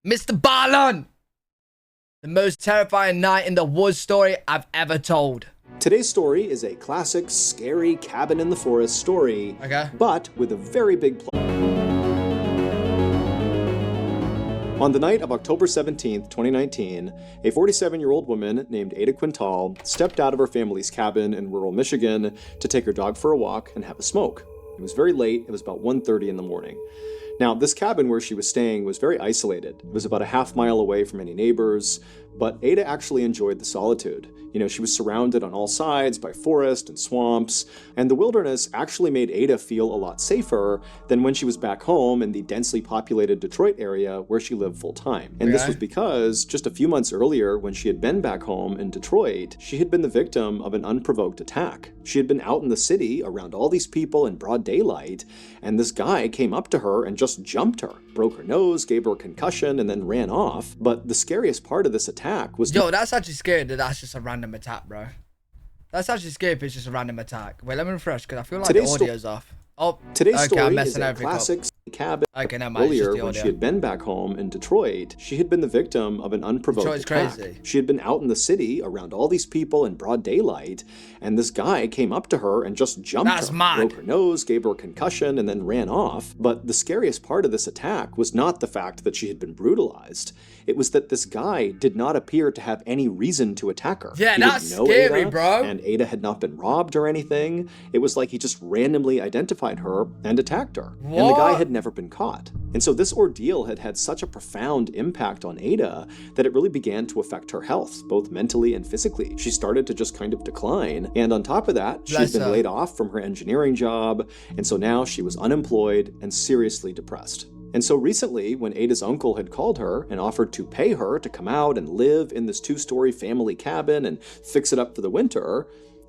Mr. Balon! The most terrifying night in the woods story I've ever told. Today's story is a classic, scary cabin in the forest story, but with a very big plot. On the night of October 17th, 2019, a 47-year-old woman named Ada Quintal stepped out of her family's cabin in rural Michigan to take her dog for a walk and have a smoke. It was very late. It was about 1:30 in the morning. Now, this cabin where she was staying was very isolated. It was about a half-mile away from any neighbors, but Ada actually enjoyed the solitude. You know, she was surrounded on all sides by forest and swamps, and the wilderness actually made Ada feel a lot safer than when she was back home in the densely populated Detroit area where she lived full-time. And this was because just a few months earlier, when she had been back home in Detroit, she had been the victim of an unprovoked attack. She had been out in the city around all these people in broad daylight, and this guy came up to her and just jumped her, broke her nose, gave her a concussion, and then ran off. But the scariest part of this attack was... Yo, that's actually scary that that's just a random attack, bro. That's actually scary if it's just a random attack. Wait, let me refresh, because I feel like the audio's off. Oh, today's story I'm is messing a everything classic up. cabin. Never mind, Earlier, when she had been back home in Detroit, she had been the victim of an unprovoked attack. Crazy. She had been out in the city around all these people in broad daylight, and this guy came up to her and just jumped her, broke her nose, gave her a concussion, and then ran off. But the scariest part of this attack was not the fact that she had been brutalized. It was that this guy did not appear to have any reason to attack her. Yeah, he that's didn't know scary, Ada, bro. And Ada had not been robbed or anything. It was like he just randomly identified her and attacked her. What? And the guy had never been caught. And so this ordeal had had such a profound impact on Ada that it really began to affect her health, both mentally and physically. She started to just kind of decline. And on top of that, she had been laid off from her engineering job. And so now she was unemployed and seriously depressed. And so recently, when Ada's uncle had called her and offered to pay her to come out and live in this 2-story family cabin and fix it up for the winter,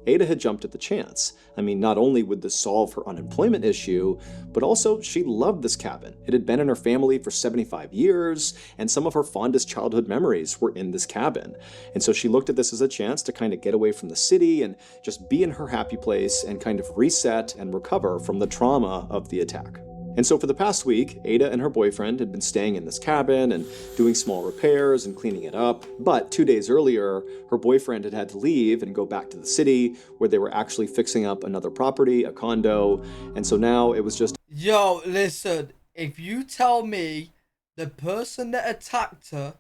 Ada had jumped at the chance. I mean, not only would this solve her unemployment issue, but also she loved this cabin. It had been in her family for 75 years, and some of her fondest childhood memories were in this cabin. And so she looked at this as a chance to kind of get away from the city and just be in her happy place and kind of reset and recover from the trauma of the attack. And so for the past week, Ada and her boyfriend had been staying in this cabin and doing small repairs and cleaning it up. But 2 days earlier, her boyfriend had to leave and go back to the city where they were actually fixing up another property, a condo. And so now it was just... Yo, listen, if you tell me the person that attacked her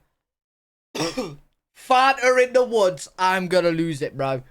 found her in the woods, I'm gonna lose it, bro.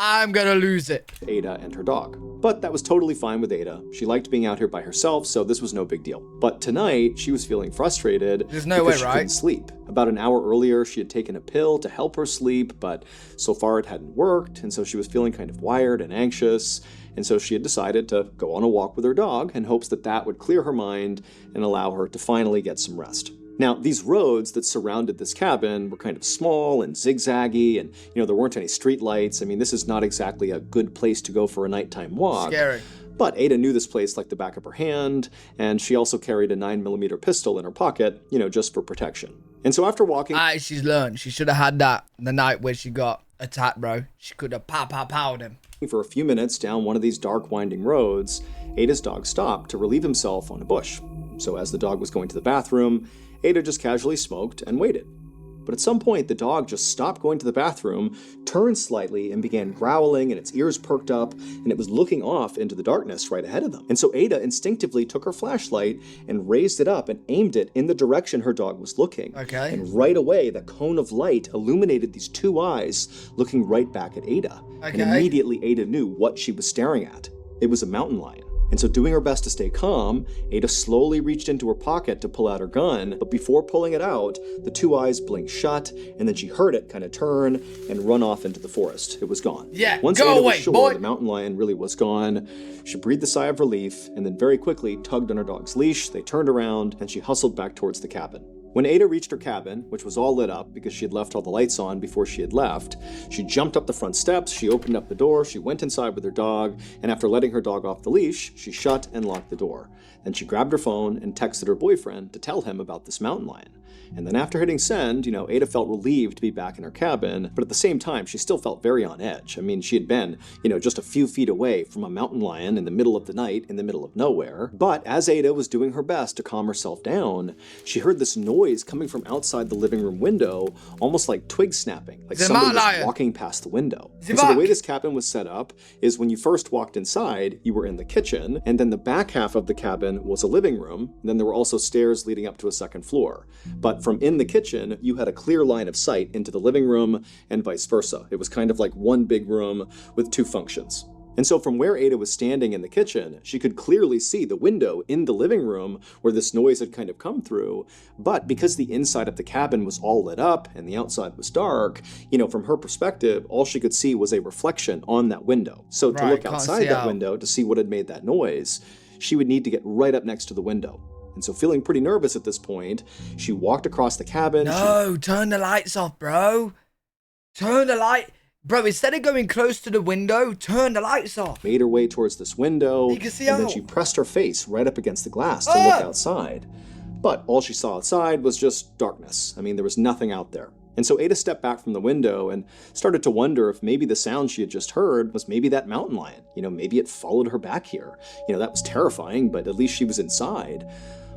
I'm gonna lose it. Ada and her dog. But that was totally fine with Ada. She liked being out here by herself, so this was no big deal. But tonight, she was feeling frustrated because she couldn't sleep. About an hour earlier, she had taken a pill to help her sleep, but so far it hadn't worked, and so she was feeling kind of wired and anxious. And so she had decided to go on a walk with her dog in hopes that that would clear her mind and allow her to finally get some rest. Now, these roads that surrounded this cabin were kind of small and zigzaggy, and, you know, there weren't any street lights. I mean, this is not exactly a good place to go for a nighttime walk. Scary. But Ada knew this place like the back of her hand, and she also carried a 9mm pistol in her pocket, you know, just for protection. And so after walking... she's learned. She should have had that the night where she got attacked, bro. She could have pow-pow-powed him. For a few minutes down one of these dark, winding roads, Ada's dog stopped to relieve himself on a bush. So as the dog was going to the bathroom, Ada just casually smoked and waited. But at some point, the dog just stopped going to the bathroom, turned slightly, and began growling, and its ears perked up, and it was looking off into the darkness right ahead of them. And so Ada instinctively took her flashlight and raised it up and aimed it in the direction her dog was looking. Okay. And right away, the cone of light illuminated these 2 eyes looking right back at Ada. Okay. And immediately, Ada knew what she was staring at. It was a mountain lion. And so doing her best to stay calm, Ada slowly reached into her pocket to pull out her gun, but before pulling it out, the 2 eyes blinked shut, and then she heard it kind of turn and run off into the forest. It was gone. Yeah, Once go Ada away, was sure boy. the mountain lion really was gone, she breathed a sigh of relief, and then very quickly tugged on her dog's leash, they turned around, and she hustled back towards the cabin. When Ada reached her cabin, which was all lit up because she had left all the lights on before she had left, she jumped up the front steps, she opened up the door, she went inside with her dog, and after letting her dog off the leash, she shut and locked the door. Then she grabbed her phone and texted her boyfriend to tell him about this mountain lion. And then after hitting send, Ada felt relieved to be back in her cabin, but at the same time, she still felt very on edge. I mean, she had been, just a few feet away from a mountain lion in the middle of the night, in the middle of nowhere. But as Ada was doing her best to calm herself down, she heard this noise noise coming from outside the living room window, almost like twig snapping, like The somebody was lion. walking past the window. The And so the back. way this cabin was set up is when you first walked inside, you were in the kitchen, and then the back half of the cabin was a living room, and then there were also stairs leading up to a second floor. But from in the kitchen, you had a clear line of sight into the living room and vice versa. It was kind of like one big room with two functions. And so from where Ada was standing in the kitchen, she could clearly see the window in the living room where this noise had kind of come through. But because the inside of the cabin was all lit up and the outside was dark, from her perspective, all she could see was a reflection on that window. So to look outside that window to see what had made that noise, she would need to get right up next to the window. And so feeling pretty nervous at this point, she walked across the cabin. No, turn the lights off, bro. Turn the light. Bro, instead of going close to the window, turn the lights off. Made her way towards this window, You can see and then out. she pressed her face right up against the glass to look outside. But all she saw outside was just darkness. I mean, there was nothing out there. And so Ada stepped back from the window and started to wonder if maybe the sound she had just heard was maybe that mountain lion. Maybe it followed her back here. That was terrifying, but at least she was inside.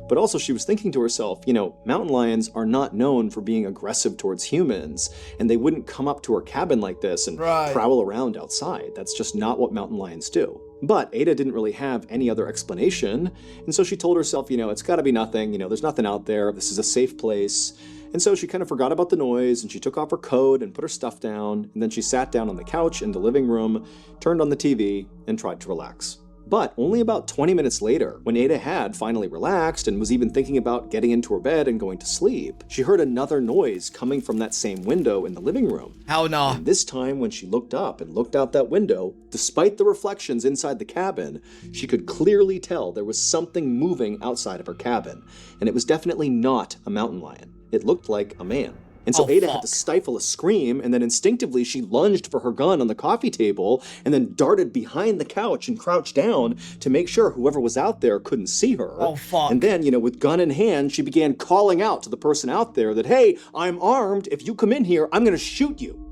But also she was thinking to herself, mountain lions are not known for being aggressive towards humans, and they wouldn't come up to her cabin like this and prowl around outside. That's just not what mountain lions do. But Ada didn't really have any other explanation, and so she told herself, it's gotta be nothing, there's nothing out there, this is a safe place. And so she kind of forgot about the noise, and she took off her coat and put her stuff down, and then she sat down on the couch in the living room, turned on the TV, and tried to relax. But only about 20 minutes later, when Ada had finally relaxed and was even thinking about getting into her bed and going to sleep, she heard another noise coming from that same window in the living room. Hell no. And this time, when she looked up and looked out that window, despite the reflections inside the cabin, she could clearly tell there was something moving outside of her cabin. And it was definitely not a mountain lion. It looked like a man. And so Ada had to stifle a scream, and then instinctively she lunged for her gun on the coffee table and then darted behind the couch and crouched down to make sure whoever was out there couldn't see her. Oh, fuck. And then, with gun in hand, she began calling out to the person out there that, hey, I'm armed. If you come in here, I'm going to shoot you.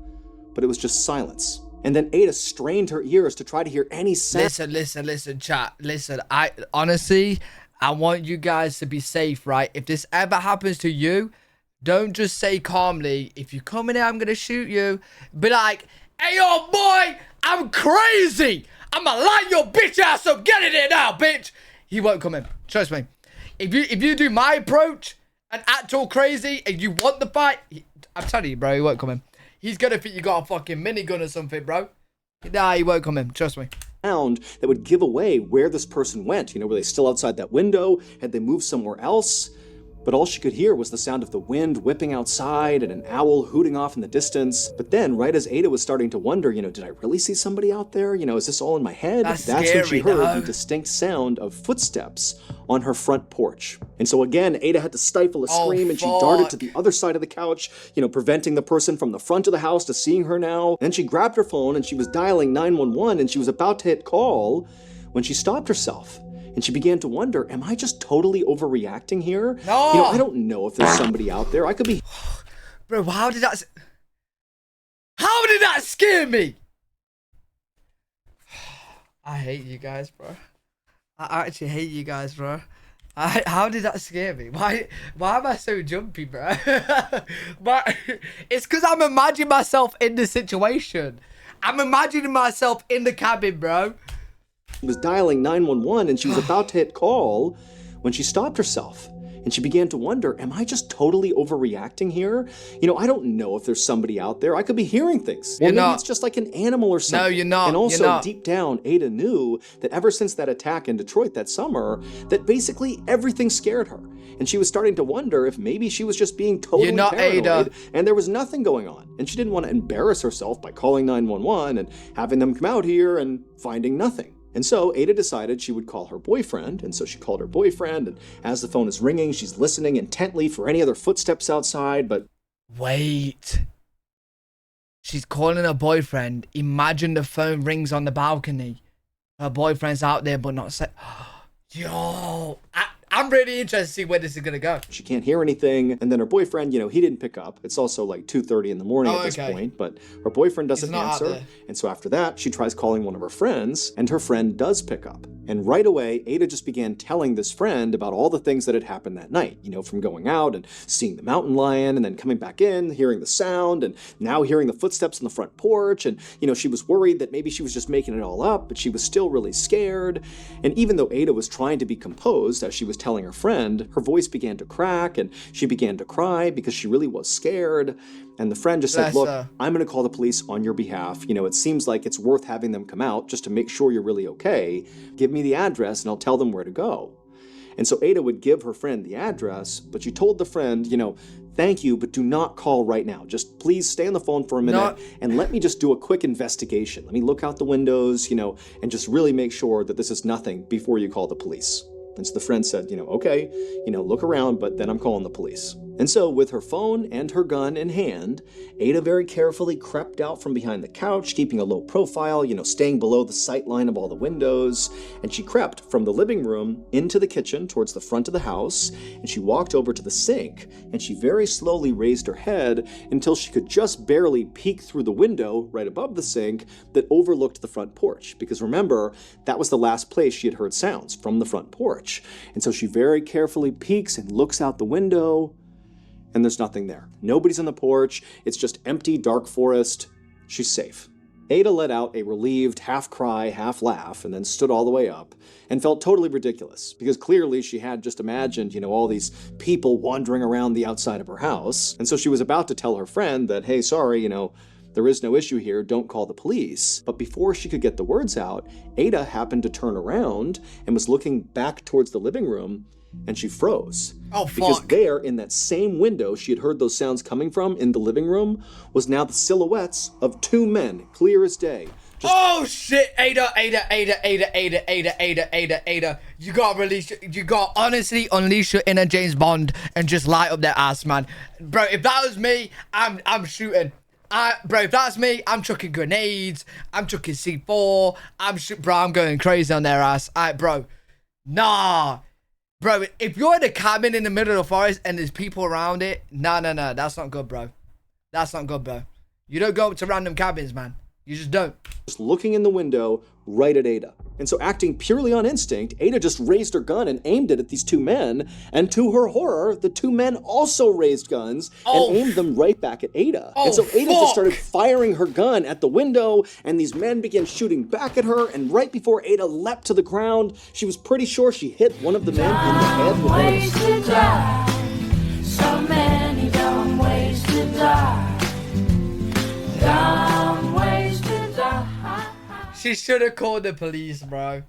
But it was just silence. And then Ada strained her ears to try to hear any sound. Listen, chat. Listen, I want you guys to be safe, right? If this ever happens to you, don't just say calmly, if you come in here, I'm gonna shoot you. Be like, hey, yo, boy, I'm crazy. I'm gonna light your bitch ass up. Get in here now, bitch. He won't come in. Trust me. If you do my approach and act all crazy and you want the fight, I'm telling you, bro, he won't come in. He's gonna think you got a fucking minigun or something, bro. Nah, he won't come in. Trust me. Sound that would give away where this person went. Were they still outside that window? Had they moved somewhere else? But all she could hear was the sound of the wind whipping outside and an owl hooting off in the distance. But then, right as Ada was starting to wonder, did I really see somebody out there? Is this all in my head? That's when scary, she heard no? the distinct sound of footsteps on her front porch. And so again, Ada had to stifle a scream, and she darted to the other side of the couch, preventing the person from the front of the house to seeing her now. Then she grabbed her phone and she was dialing 911, and she was about to hit call when she stopped herself. And she began to wonder, am I just totally overreacting here? No. I don't know if there's somebody out there. I could be... Bro, how did that scare me? I hate you guys, bro. I actually hate you guys, bro. How did that scare me? Why am I so jumpy, bro? But it's because I'm imagining myself in the situation. I'm imagining myself in the cabin, bro. Was dialing 911, and she was about to hit call when she stopped herself. And she began to wonder, am I just totally overreacting here? I don't know if there's somebody out there. I could be hearing things. Well, maybe it's just like an animal or something. No, you're not. And also, deep down, Ada knew that ever since that attack in Detroit that summer, that basically everything scared her. And she was starting to wonder if maybe she was just being totally paranoid, Ada. and there was nothing going on. And she didn't want to embarrass herself by calling 911 and having them come out here and finding nothing. And so Ada decided she would call her boyfriend, and so she called her boyfriend, and as the phone is ringing, she's listening intently for any other footsteps outside, but... Wait. She's calling her boyfriend. Imagine the phone rings on the balcony. Her boyfriend's out there, but not say... Yo, I'm really interested to see where this is gonna go. She can't hear anything. And then her boyfriend, he didn't pick up. It's also like 2:30 in the morning at this point, but her boyfriend doesn't answer. And so after that, she tries calling one of her friends, and her friend does pick up. And right away, Ada just began telling this friend about all the things that had happened that night, from going out and seeing the mountain lion and then coming back in, hearing the sound, and now hearing the footsteps on the front porch. And, she was worried that maybe she was just making it all up, but she was still really scared. And even though Ada was trying to be composed as she was telling her friend, her voice began to crack and she began to cry because she really was scared. And the friend just said, look, I'm going to call the police on your behalf. It seems like it's worth having them come out just to make sure you're really okay. Give me the address and I'll tell them where to go. And so Ada would give her friend the address, but she told the friend, thank you, but do not call right now. Just please stay on the phone for a minute and let me just do a quick investigation. Let me look out the windows, and just really make sure that this is nothing before you call the police. And so the friend said, okay, look around, but then I'm calling the police. And so with her phone and her gun in hand, Ada very carefully crept out from behind the couch, keeping a low profile, staying below the sight line of all the windows. And she crept from the living room into the kitchen towards the front of the house. And she walked over to the sink and she very slowly raised her head until she could just barely peek through the window right above the sink that overlooked the front porch. Because remember, that was the last place she had heard sounds, from the front porch. And so she very carefully peeks and looks out the window. And there's nothing there. Nobody's on the porch. It's just empty, dark forest. She's safe. Ada let out a relieved half cry, half laugh, and then stood all the way up and felt totally ridiculous because clearly she had just imagined, all these people wandering around the outside of her house. And so she was about to tell her friend that, hey, sorry, there is no issue here, don't call the police. But before she could get the words out, Ada happened to turn around and was looking back towards the living room, and she froze. Oh, fuck. Because there, in that same window she had heard those sounds coming from in the living room, was now the silhouettes of two men, clear as day. Oh shit, Ada. You gotta honestly unleash your inner James Bond and just light up their ass, man. Bro, if that was me, I'm shooting. Bro, if that's me, I'm chucking grenades. I'm chucking C4. I'm going crazy on their ass. Alright, bro. Nah. Bro, if you're in a cabin in the middle of the forest and there's people around it, no. That's not good, bro. That's not good, bro. You don't go to random cabins, man. You just don't. Just looking in the window right at Ada. And so acting purely on instinct, Ada just raised her gun and aimed it at these two men. And to her horror, the two men also raised guns and aimed them right back at Ada. And so Ada just started firing her gun at the window, and these men began shooting back at her. And right before Ada leapt to the ground, she was pretty sure she hit one of the men in the head with one of his... So many dumb ways to die. Dumb ways to die. She should have called the police, bro.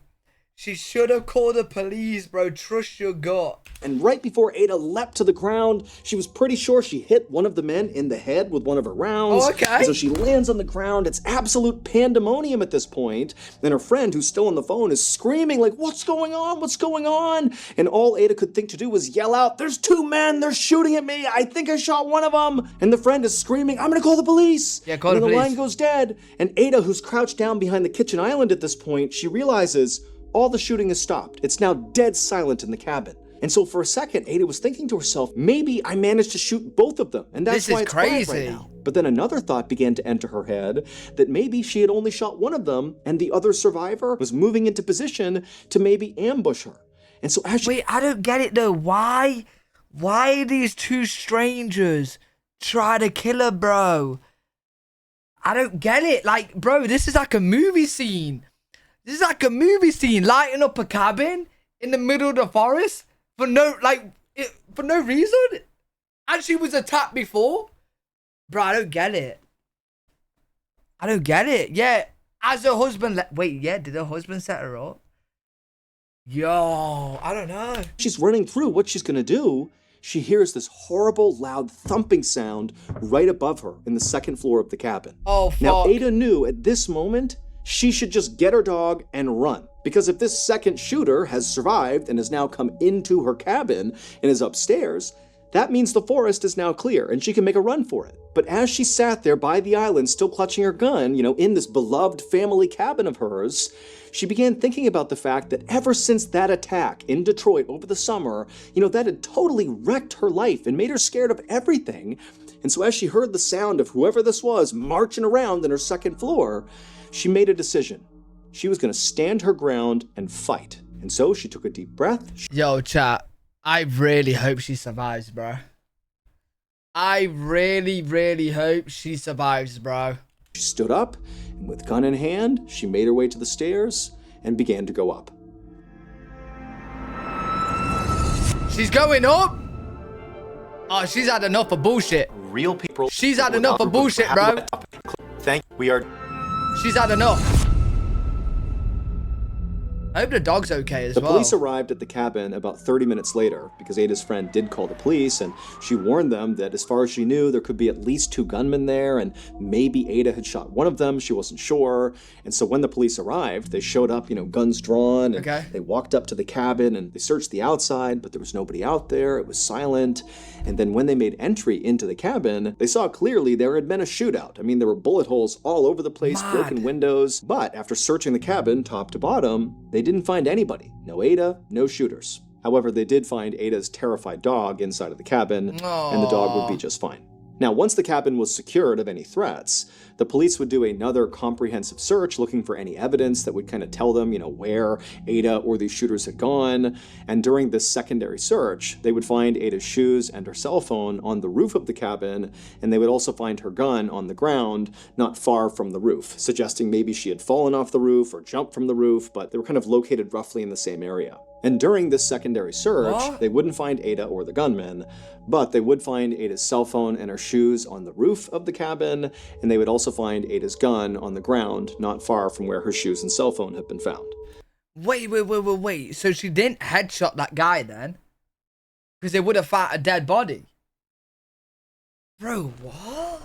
She should have called the police, bro. Trust your gut. And right before Ada leapt to the ground, she was pretty sure she hit one of the men in the head with one of her rounds. Oh, okay. And so she lands on the ground. It's absolute pandemonium at this point. Then her friend, who's still on the phone, is screaming like, what's going on? What's going on? And all Ada could think to do was yell out, there's two men. They're shooting at me. I think I shot one of them. And the friend is screaming, I'm going to call the police. Yeah, call the police. And the line goes dead. And Ada, who's crouched down behind the kitchen island at this point, she realizes all the shooting has stopped. It's now dead silent in the cabin. And so for a second, Ada was thinking to herself, maybe I managed to shoot both of them, and that's why it's quiet right now. But then another thought began to enter her head, that maybe she had only shot one of them, and the other survivor was moving into position to maybe ambush her. And so as she... Wait, I don't get it though. Why these two strangers try to kill her, bro? I don't get it. Like, bro, this is like a movie scene. This is like a movie scene, lighting up a cabin in the middle of the forest for no reason. And she was attacked before. Bro, I don't get it. Yeah, as her husband, did her husband set her up? Yo, I don't know. She's running through what she's gonna do. She hears this horrible, loud thumping sound right above her in the second floor of the cabin. Oh, fuck. Now, Ada knew at this moment, she should just get her dog and run. Because if this second shooter has survived and has now come into her cabin and is upstairs, that means the forest is now clear and she can make a run for it. But as she sat there by the island, still clutching her gun, in this beloved family cabin of hers, she began thinking about the fact that ever since that attack in Detroit over the summer, that had totally wrecked her life and made her scared of everything. And so as she heard the sound of whoever this was marching around in her second floor, she made a decision. She was going to stand her ground and fight. And so she took a deep breath. Yo, chat, I really hope she survives, bro. I really, really hope she survives, bro. She stood up, and with gun in hand, she made her way to the stairs and began to go up. She's going up? Oh, she's had enough of bullshit. Real people. She's had enough of bullshit, bro. We are. She's had enough. I hope the dog's okay as well. The police arrived at the cabin about 30 minutes later because Ada's friend did call the police, and she warned them that as far as she knew, there could be at least 2 gunmen there, and maybe Ada had shot one of them. She wasn't sure. And so when the police arrived, they showed up, guns drawn, and they walked up to the cabin and they searched the outside, but there was nobody out there. It was silent. And then when they made entry into the cabin, they saw clearly there had been a shootout. I mean, there were bullet holes all over the place, broken windows. But after searching the cabin top to bottom, they didn't find anybody. No Ada, no shooters. However, they did find Ada's terrified dog inside of the cabin, and the dog would be just fine. Now, once the cabin was secured of any threats, the police would do another comprehensive search looking for any evidence that would kind of tell them, where Ada or these shooters had gone. And during this secondary search, they would find Ada's shoes and her cell phone on the roof of the cabin, and they would also find her gun on the ground not far from the roof, suggesting maybe she had fallen off the roof or jumped from the roof, but they were kind of located roughly in the same area. And during this secondary search, they wouldn't find Ada or the gunman, but they would find Ada's cell phone and her shoes on the roof of the cabin, and they would also find Ada's gun on the ground not far from where her shoes and cell phone had been found. Wait. So she didn't headshot that guy then? Because they would have found a dead body. Bro, what?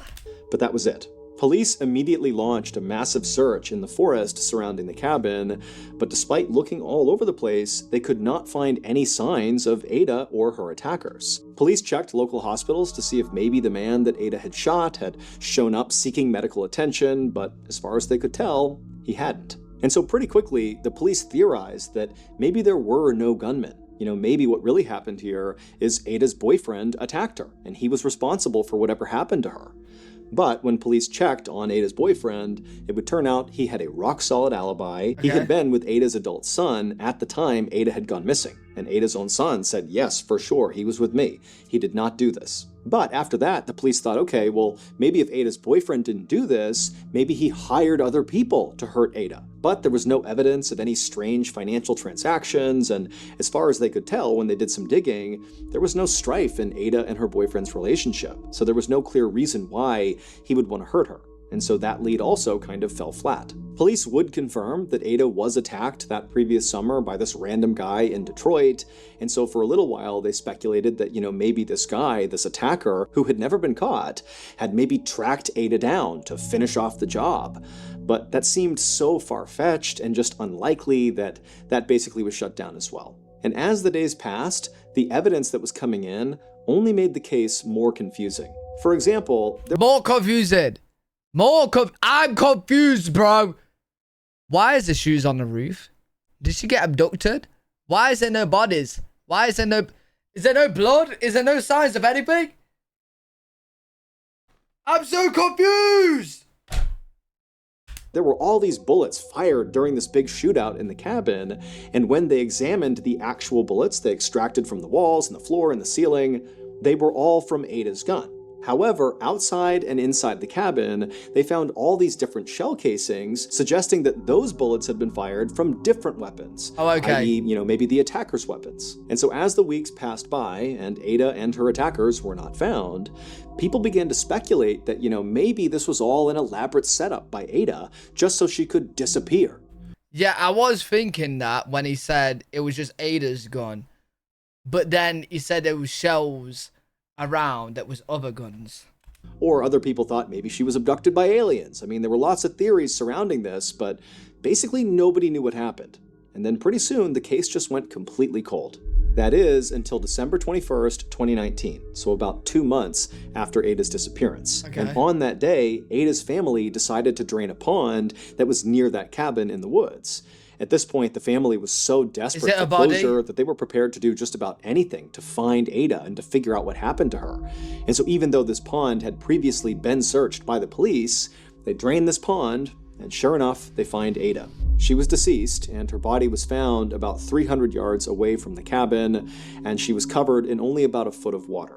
But that was it. Police immediately launched a massive search in the forest surrounding the cabin, but despite looking all over the place, they could not find any signs of Ada or her attackers. Police checked local hospitals to see if maybe the man that Ada had shot had shown up seeking medical attention, but as far as they could tell, he hadn't. And so pretty quickly, the police theorized that maybe there were no gunmen. Maybe what really happened here is Ada's boyfriend attacked her, and he was responsible for whatever happened to her. But when police checked on Ada's boyfriend, it would turn out he had a rock-solid alibi. He had been with Ada's adult son at the time Ada had gone missing. And Ada's own son said, yes, for sure, he was with me. He did not do this. But after that, the police thought, okay, well, maybe if Ada's boyfriend didn't do this, maybe he hired other people to hurt Ada. But there was no evidence of any strange financial transactions, and as far as they could tell when they did some digging, there was no strife in Ada and her boyfriend's relationship. So there was no clear reason why he would want to hurt her. And so that lead also kind of fell flat. Police would confirm that Ada was attacked that previous summer by this random guy in Detroit, and so for a little while they speculated that, maybe this guy, this attacker, who had never been caught, had maybe tracked Ada down to finish off the job. But that seemed so far-fetched and just unlikely that that basically was shut down as well. And as the days passed, the evidence that was coming in only made the case more confusing. For example, More confused. I'm confused, bro. Why is the shoes on the roof? Did she get abducted? Why is there no bodies? Is there no blood? Is there no signs of anything? I'm so confused. there were all these bullets fired during this big shootout in the cabin, and when they examined the actual bullets they extracted from the walls and the floor and the ceiling, they were all from Ada's gun. However, outside and inside the cabin, they found all these different shell casings, suggesting that those bullets had been fired from different weapons. Oh, okay. i.e., maybe the attacker's weapons. And so as the weeks passed by and Ada and her attackers were not found, people began to speculate that, maybe this was all an elaborate setup by Ada just so she could disappear. Yeah, I was thinking that when he said it was just Ada's gun. But then he said there was shells around that was other guns. Or other people thought maybe she was abducted by aliens. I mean, there were lots of theories surrounding this, but basically nobody knew what happened. And then pretty soon, the case just went completely cold. That is until December 21st, 2019, so about 2 months after Ada's disappearance. Okay. And on that day, Ada's family decided to drain a pond that was near that cabin in the woods. At this point, the family was so desperate for closure that they were prepared to do just about anything to find Ada and to figure out what happened to her. And so even though this pond had previously been searched by the police, they drained this pond, and sure enough, they find Ada. She was deceased, and her body was found about 300 yards away from the cabin, and she was covered in only about a foot of water.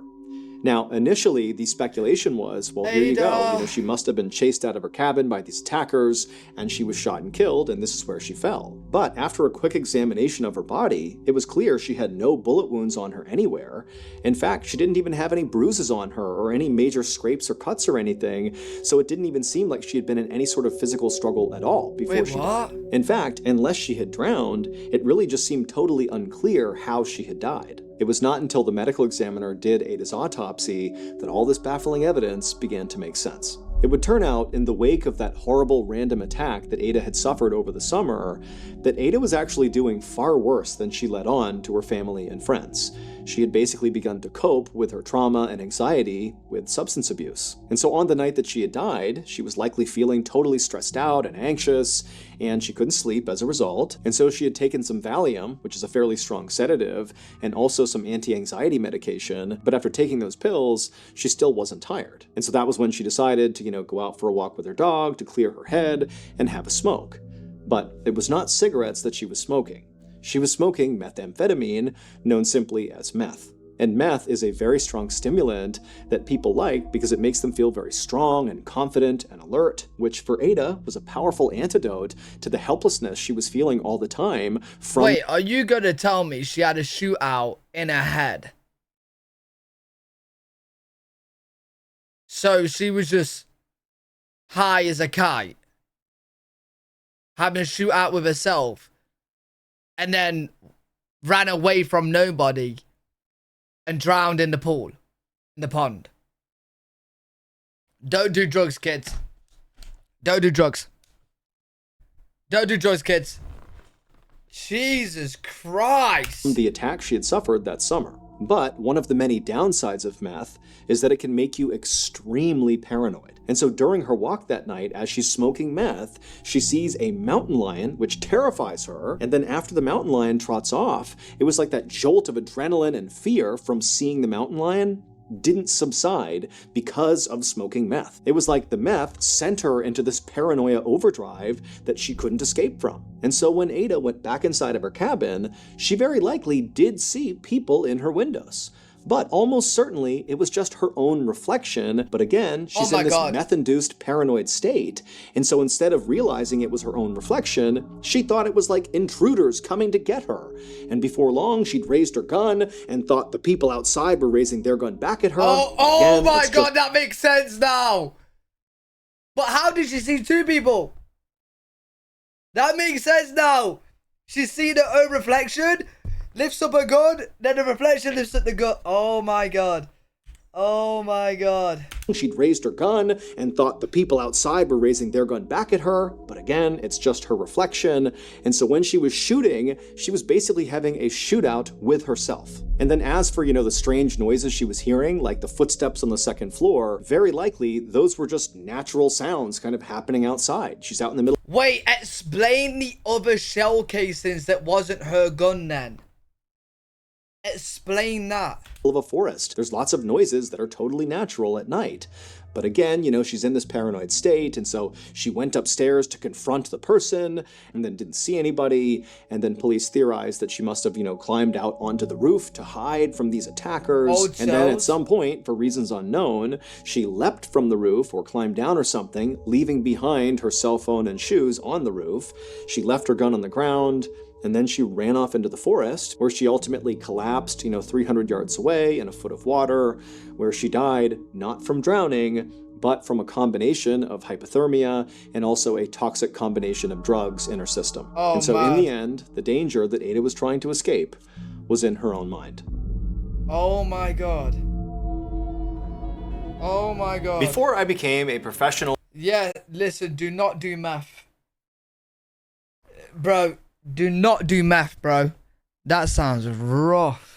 Now, initially, the speculation was, well, here you go. She must have been chased out of her cabin by these attackers, and she was shot and killed, and this is where she fell. But after a quick examination of her body, it was clear she had no bullet wounds on her anywhere. In fact, she didn't even have any bruises on her or any major scrapes or cuts or anything, so it didn't even seem like she had been in any sort of physical struggle at all before she died. In fact, unless she had drowned, it really just seemed totally unclear how she had died. It was not until the medical examiner did Ada's autopsy that all this baffling evidence began to make sense. It would turn out, in the wake of that horrible random attack that Ada had suffered over the summer, that Ada was actually doing far worse than she let on to her family and friends. She had basically begun to cope with her trauma and anxiety with substance abuse. And so on the night that she had died, she was likely feeling totally stressed out and anxious, and she couldn't sleep as a result. And so she had taken some Valium, which is a fairly strong sedative, and also some anti-anxiety medication. But after taking those pills, she still wasn't tired. And so that was when she decided to, go out for a walk with her dog, to clear her head, and have a smoke. But it was not cigarettes that she was smoking. She was smoking methamphetamine, known simply as meth. And meth is a very strong stimulant that people like because it makes them feel very strong and confident and alert, which for Ada was a powerful antidote to the helplessness she was feeling all the time from— Wait, are you gonna tell me she had a shootout in her head? So she was just high as a kite, having a shootout with herself, and then ran away from nobody and drowned in the pool, in the pond. Don't do drugs, kids. Don't do drugs. Don't do drugs, kids. Jesus Christ. The attack she had suffered that summer. But one of the many downsides of meth is that it can make you extremely paranoid. And so during her walk that night, as she's smoking meth, she sees a mountain lion, which terrifies her. And then after the mountain lion trots off, it was like that jolt of adrenaline and fear from seeing the mountain lion didn't subside because of smoking meth. It was like the meth sent her into this paranoia overdrive that she couldn't escape from. And so when Ada went back inside of her cabin, she very likely did see people in her windows. But almost certainly it was just her own reflection. But again, she's in this meth-induced paranoid state. And so instead of realizing it was her own reflection, she thought it was like intruders coming to get her. And before long, she'd raised her gun and thought the people outside were raising their gun back at her. Oh my God, that makes sense now. But how did she see two people? That makes sense now. She's seen her own reflection, lifts up her gun, then the reflection lifts up the gun. Oh my God. Oh my God. She'd raised her gun and thought the people outside were raising their gun back at her, but again, it's just her reflection. And so when she was shooting, she was basically having a shootout with herself. And then as for, the strange noises she was hearing, like the footsteps on the second floor, very likely those were just natural sounds kind of happening outside. She's out in the middle. Wait, explain the other shell casings that wasn't her gun then. Explain that. Of a forest. There's lots of noises that are totally natural at night. But again, she's in this paranoid state, and so she went upstairs to confront the person, and then didn't see anybody, and then police theorized that she must have, climbed out onto the roof to hide from these attackers, and then at some point, for reasons unknown, she leapt from the roof or climbed down or something, leaving behind her cell phone and shoes on the roof. She left her gun on the ground, and then she ran off into the forest, where she ultimately collapsed, 300 yards away in a foot of water, where she died not from drowning, but from a combination of hypothermia and also a toxic combination of drugs in her system. And so in the end, the danger that Ada was trying to escape was in her own mind. Oh my God. Oh my God. Before I became a professional... Yeah, listen, do not do math. Bro. Do not do math, bro. That sounds rough.